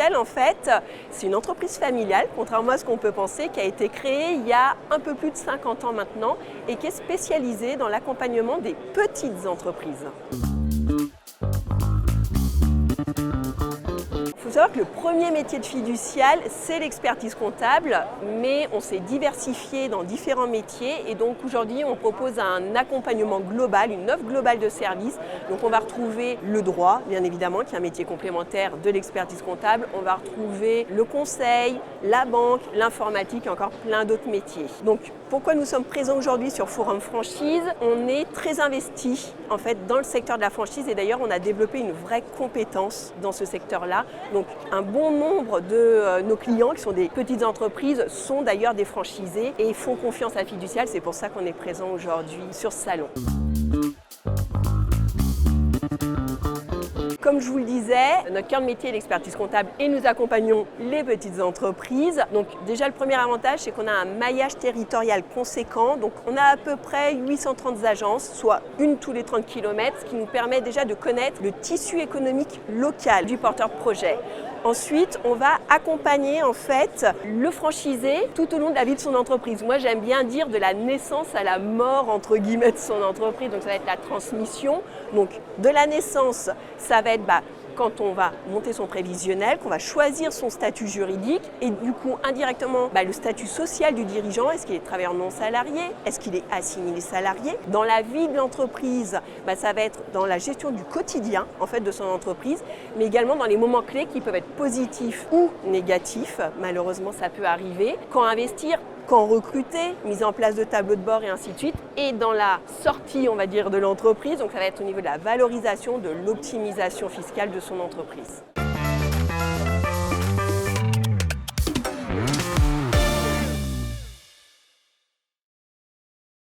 Fiducial, en fait, c'est une entreprise familiale, contrairement à ce qu'on peut penser, qui a été créée il y a un peu plus de 50 ans maintenant et qui est spécialisée dans l'accompagnement des petites entreprises. Il faut savoir que le premier métier de Fiducial, c'est l'expertise comptable, mais on s'est diversifié dans différents métiers et donc aujourd'hui on propose un accompagnement global, une offre globale de services. Donc on va retrouver le droit, bien évidemment, qui est un métier complémentaire de l'expertise comptable. On va retrouver le conseil, la banque, l'informatique et encore plein d'autres métiers. Donc pourquoi nous sommes présents aujourd'hui sur Forum Franchise? On est très investi en fait dans le secteur de la franchise et d'ailleurs on a développé une vraie compétence dans ce secteur-là. Donc un bon nombre de nos clients qui sont des petites entreprises sont d'ailleurs des franchisés et font confiance à Fiducial. C'est pour ça qu'on est présent aujourd'hui sur ce salon. Comme je vous le disais, notre cœur de métier est l'expertise comptable et nous accompagnons les petites entreprises. Donc déjà le premier avantage, c'est qu'on a un maillage territorial conséquent. Donc on a à peu près 830 agences, soit une tous les 30 km, ce qui nous permet déjà de connaître le tissu économique local du porteur de projet. Ensuite, on va accompagner en fait le franchisé tout au long de la vie de son entreprise. Moi, j'aime bien dire de la naissance à la mort entre guillemets de son entreprise. Donc ça va être la transmission. Donc de la naissance, ça va être quand on va monter son prévisionnel, qu'on va choisir son statut juridique et du coup indirectement le statut social du dirigeant. Est-ce qu'il est travailleur non salarié? Est-ce qu'il est assimilé salarié? Dans la vie de l'entreprise, ça va être dans la gestion du quotidien en fait de son entreprise, mais également dans les moments clés qui peuvent être positifs ou négatifs. Malheureusement, ça peut arriver. Quand investir, quand recruter, mise en place de tableaux de bord et ainsi de suite. Et dans la sortie, on va dire, de l'entreprise, donc ça va être au niveau de la valorisation, de l'optimisation fiscale de son entreprise.